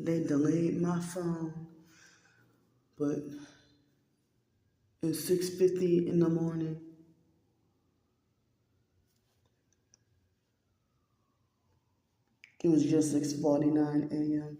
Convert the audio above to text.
they delayed my phone, but at 6:50 in the morning, it was just 6:49 a.m.